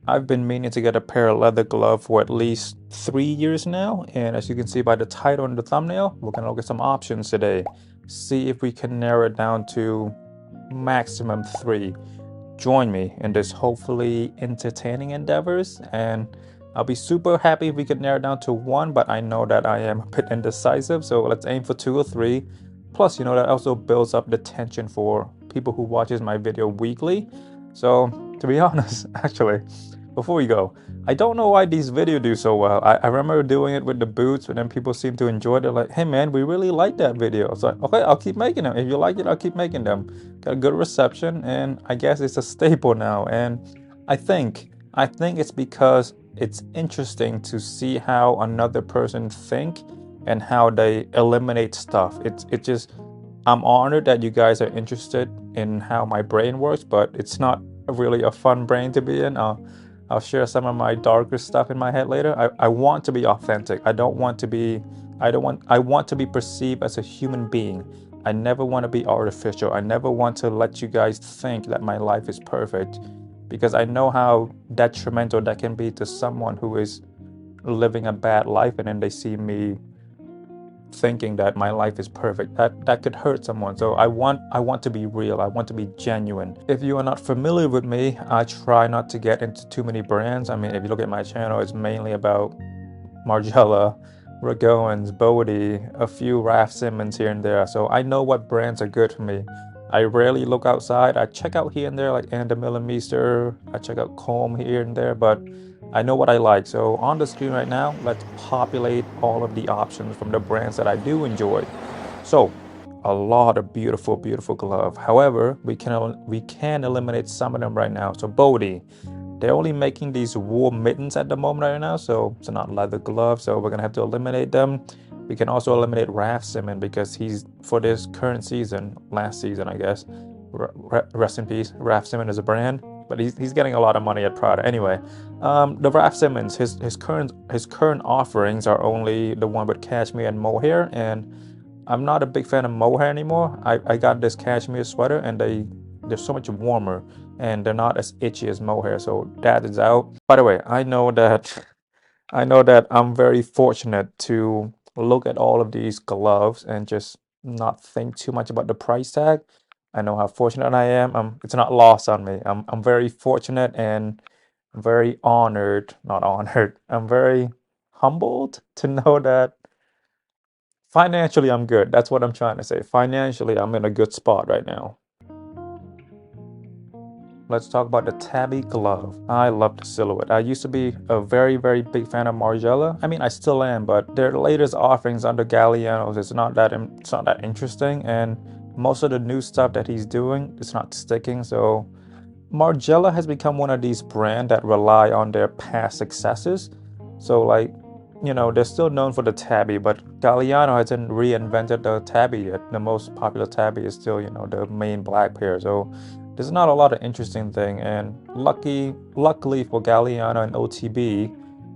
I've been meaning to get a pair of leather glove for at least 3 years now, and as you can see by the title and the thumbnail, we're gonna look at some options today. See if we can narrow it down to maximum three. Join me in this hopefully entertaining endeavors, and I'll be super happy if we could narrow it down to one, but I know that I am a bit indecisive, so let's aim for two or three. Plus, that also builds up the tension for people who watches my video weekly. So to be honest, actually, before we go, I don't know why these videos do so well. I remember doing it with the boots, and then people seem to enjoy it. They're like, hey man, we really like that video. I was like, okay, I'll keep making them. If you like it, I'll keep making them. Got a good reception, and I guess it's a staple now. And I think it's because it's interesting to see how another person think and how they eliminate stuff. It just I'm honored that you guys are interested in how my brain works, but it's not really a fun brain to be in. I'll share some of my darker stuff in my head later. I want to be authentic. I want to be perceived as a human being. I never want to be artificial. I never want to let you guys think that my life is perfect because I know how detrimental that can be to someone who is living a bad life and then they see me thinking that my life is perfect. That could hurt someone. So I want to be real. I want to be genuine. If you are not familiar with me, I try not to get into too many brands. I mean, if you look at my channel, it's mainly about Marella, Owens, Bodie, a few Raf Simmons here and there. So I know what brands are good for me. I rarely look outside. I check out here and there like and Millimeter. I check out Comb here and there, but I know what I like. So on the screen right now, let's populate all of the options from the brands that I do enjoy. So a lot of beautiful, beautiful glove. However, we can eliminate some of them right now. So Bodie, they're only making these wool mittens at the moment right now, so it's not leather gloves. So we're gonna have to eliminate them. We can also eliminate Raf Simon because he's for this current season, last season, I guess. Rest in peace. Raf Simon is a brand, but he's getting a lot of money at Prada. Anyway, the Raf Simmons, his current offerings are only the one with cashmere and mohair, and I'm not a big fan of mohair anymore. I got this cashmere sweater, and they're so much warmer, and they're not as itchy as mohair, so that is out. By the way, I know that I'm very fortunate to look at all of these gloves and just not think too much about the price tag. I know how fortunate I am. It's not lost on me. I'm very fortunate and very honored, not honored. I'm very humbled to know that financially I'm good. That's what I'm trying to say. Financially, I'm in a good spot right now. Let's talk about the tabby glove. I love the silhouette. I used to be a very, very big fan of Margiela. I mean, I still am, but their latest offerings under Galliano's it's not that interesting, and most of the new stuff that he's doing is not sticking. So Margiela has become one of these brands that rely on their past successes. So like, they're still known for the tabby, but Galliano hasn't reinvented the tabby yet. The most popular tabby is still, the main black pair. So there's not a lot of interesting thing. And luckily for Galliano and OTB,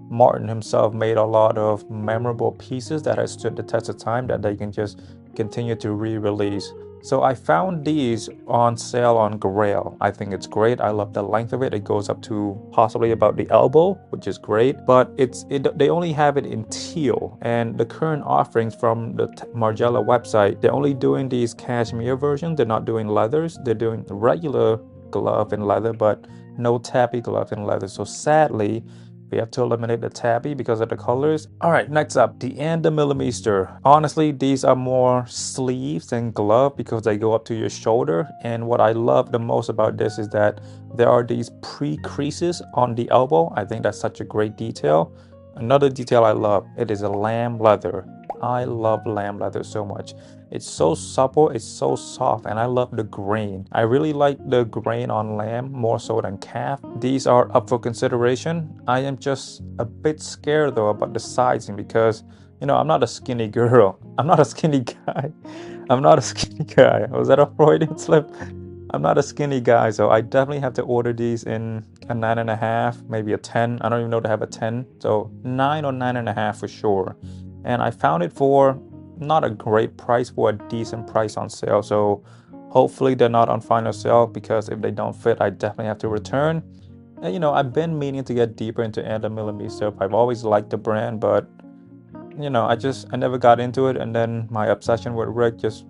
Martin himself made a lot of memorable pieces that has stood the test of time that they can just continue to re-release. So I found these on sale on Grail. I think it's great. I love the length of it. It goes up to possibly about the elbow, which is great. But they only have it in teal. And the current offerings from the Margiela website, they're only doing these cashmere versions. They're not doing leathers. They're doing regular glove in leather, but no tabby glove in leather. So sadly, we have to eliminate the tabby because of the colors. All right, next up, the and the millimeter. Honestly, these are more sleeves than glove because they go up to your shoulder. And what I love the most about this is that there are these pre-creases on the elbow. I think that's such a great detail. Another detail I love, it is a lamb leather. I love lamb leather so much. It's so supple, it's so soft, and I love the grain. I really like the grain on lamb more so than calf. These are up for consideration. I am just a bit scared though about the sizing because, I'm not a skinny girl. I'm not a skinny guy. I'm not a skinny guy. Was that a Freudian slip? I'm not a skinny guy, so I definitely have to order these in a 9.5, maybe a 10. I don't even know to have a 10. So 9 or 9.5 for sure. And I found it for not a great price, for a decent price on sale. So hopefully they're not on final sale because if they don't fit, I definitely have to return. And, you know, I've been meaning to get deeper into Anda Millimeter. I've always liked the brand, but you know, I never got into it, and then my obsession with Rick just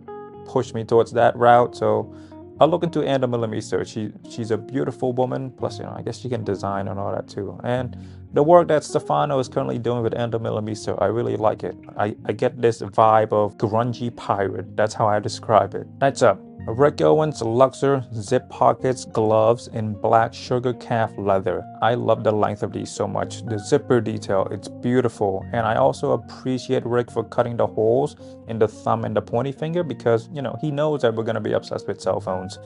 pushed me towards that route. So I'll look into Anda Millimeter. She's a beautiful woman. Plus, you know, I guess she can design and all that too. And the work that Stefano is currently doing with Anda Millimeter, I really like it. I get this vibe of grungy pirate. That's how I describe it. Next up, Rick Owens Luxor zip pockets gloves in black sugar calf leather. I love the length of these so much. The zipper detail, it's beautiful. And I also appreciate Rick for cutting the holes in the thumb and the pointy finger because, you know, he knows that we're going to be obsessed with cell phones.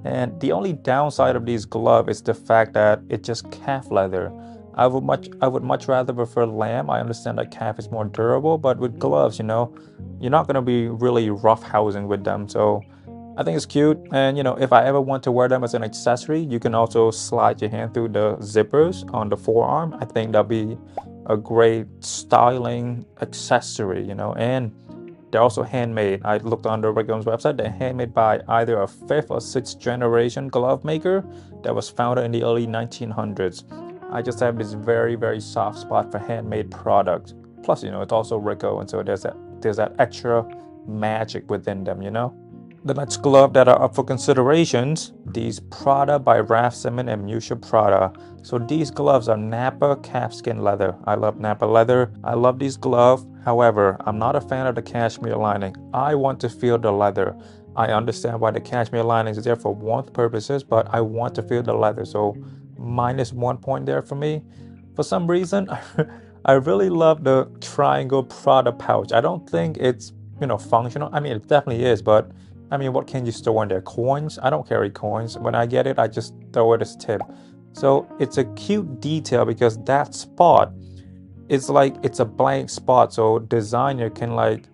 And the only downside of these gloves is the fact that it's just calf leather. I would much rather prefer lamb. I understand that calf is more durable, but with gloves, you know, you're not going to be really roughhousing with them. So I think it's cute, and you know, if I ever want to wear them as an accessory, you can also slide your hand through the zippers on the forearm. I think that'd be a great styling accessory, you know, and they're also handmade. I looked on the Rick Owens website. They're handmade by either a 5th or 6th generation glove maker that was founded in the early 1900s. I just have this very, very soft spot for handmade products. Plus, you know, it's also Rick Owens, so there's that extra magic within them, you know. The next glove that are up for considerations, these Prada by Raf Simon and Musha Prada. So these gloves are Napa calfskin leather. I love Napa leather. I love these gloves. However, I'm not a fan of the cashmere lining. I want to feel the leather. I understand why the cashmere lining is there for warmth purposes, but I want to feel the leather. So -1 point there for me. For some reason, I really love the triangle Prada pouch. I don't think it's, you know, functional. I mean, it definitely is, but I mean, what can you store in there? Coins? I don't carry coins. When I get it, I just throw it as tip. So it's a cute detail because that spot is like it's a blank spot. So designer can like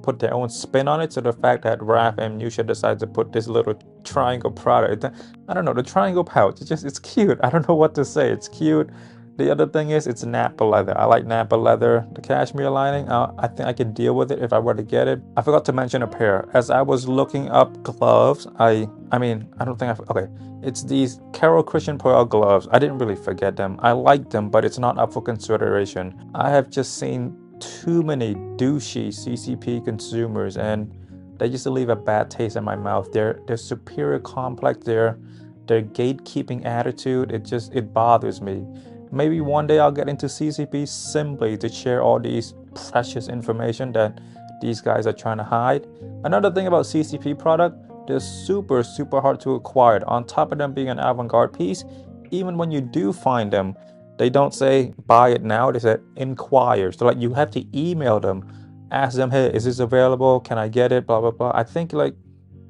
put their own spin on it. So the fact that Raph and Musha decided to put this little triangle product, I don't know, the triangle pouch, it's cute. I don't know what to say. It's cute. The other thing is it's Napa leather. I like Napa leather. The cashmere lining, I think I can deal with it if I were to get it. I forgot to mention a pair. As I was looking up gloves, I don't think okay. It's these Carol Christian Pearl gloves. I didn't really forget them. I like them, but it's not up for consideration. I have just seen too many douchey CCP consumers, and they used to leave a bad taste in my mouth. Their superior complex, their gatekeeping attitude, it bothers me. Maybe one day I'll get into CCP simply to share all these precious information that these guys are trying to hide. Another thing about CCP product, they're super hard to acquire. On top of them being an avant-garde piece, even when you do find them, they don't say buy it now, they say inquire. So like you have to email them, ask them, hey, is this available? Can I get it? Blah blah blah. I think like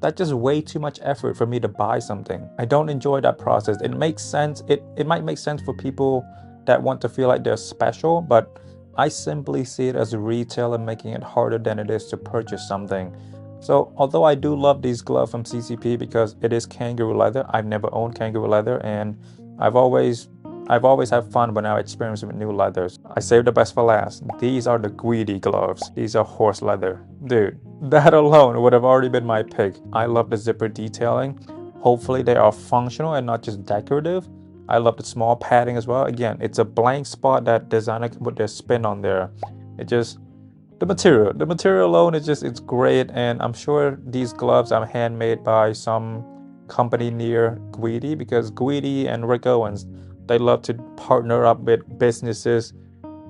that's just way too much effort for me to buy something. I don't enjoy that process. It makes sense. It might make sense for people that want to feel like they're special, but I simply see it as a retailer making it harder than it is to purchase something. So although I do love these gloves from CCP because it is kangaroo leather, I've never owned kangaroo leather, and I've always had fun when I experiment with new leathers. I saved the best for last. These are the Guidi gloves. These are horse leather. Dude, that alone would have already been my pick. I love the zipper detailing. Hopefully they are functional and not just decorative. I love the small padding as well. Again, it's a blank spot that designer can put their spin on there. The material alone is it's great, and I'm sure these gloves are handmade by some company near Guidi, because Guidi and Rick Owens, they love to partner up with businesses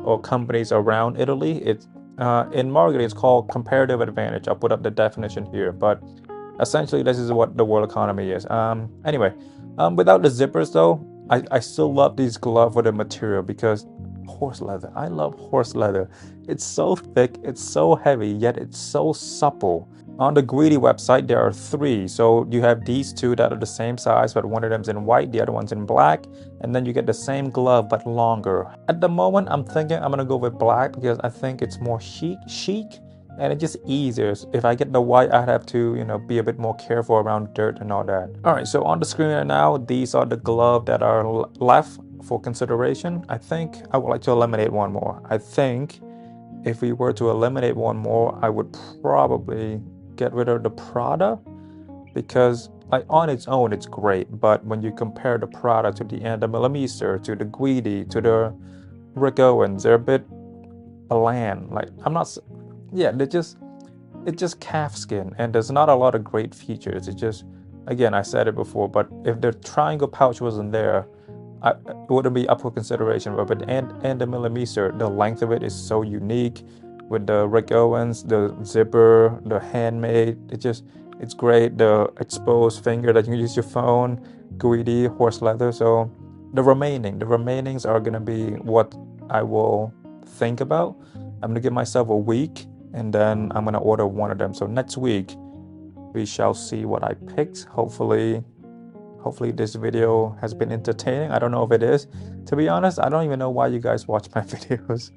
or companies around Italy. It's in marketing, it's called comparative advantage. I'll put up the definition here, but essentially this is what the world economy is. Anyway, without the zippers though, I still love these gloves with the material because horse leather. I love horse leather. It's so thick, it's so heavy, yet it's so supple. On the Guidi website, there are 3. So you have these 2 that are the same size, but one of them's in white, the other one's in black, and then you get the same glove but longer. At the moment, I'm thinking I'm gonna go with black because I think it's more chic, and it's just easier. If I get the white, I'd have to, you know, be a bit more careful around dirt and all that. All right, so on the screen right now, these are the gloves that are left for consideration. I think I would like to eliminate one more. I think if we were to eliminate one more, I would probably get rid of the Prada. because like on its own it's great, but when you compare the Prada to the millimeter, to the Guidi, to the Owens, they're a bit bland. Like I'm not, yeah, it's just calf skin, and there's not a lot of great features. It's just, again, I said it before, but if the triangle pouch wasn't there, it wouldn't be up for consideration. But and the millimeter, the length of it is so unique with the Rick Owens, the zipper, the handmade. It's great. The exposed finger that you can use your phone, Guidi, horse leather. So the remainings are gonna be what I will think about. I'm gonna give myself a week, and then I'm gonna order one of them. So next week we shall see what I picked. Hopefully this video has been entertaining. I don't know if it is. To be honest, I don't even know why you guys watch my videos.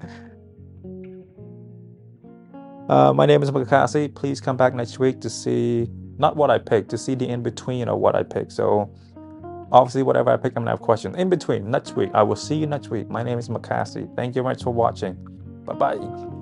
My name is Makasy. Please come back next week to see, not what I picked, to see the in-between of what I picked. So obviously whatever I pick, I'm gonna have questions. In between, next week. I will see you next week. My name is Makasy. Thank you very much for watching. Bye-bye.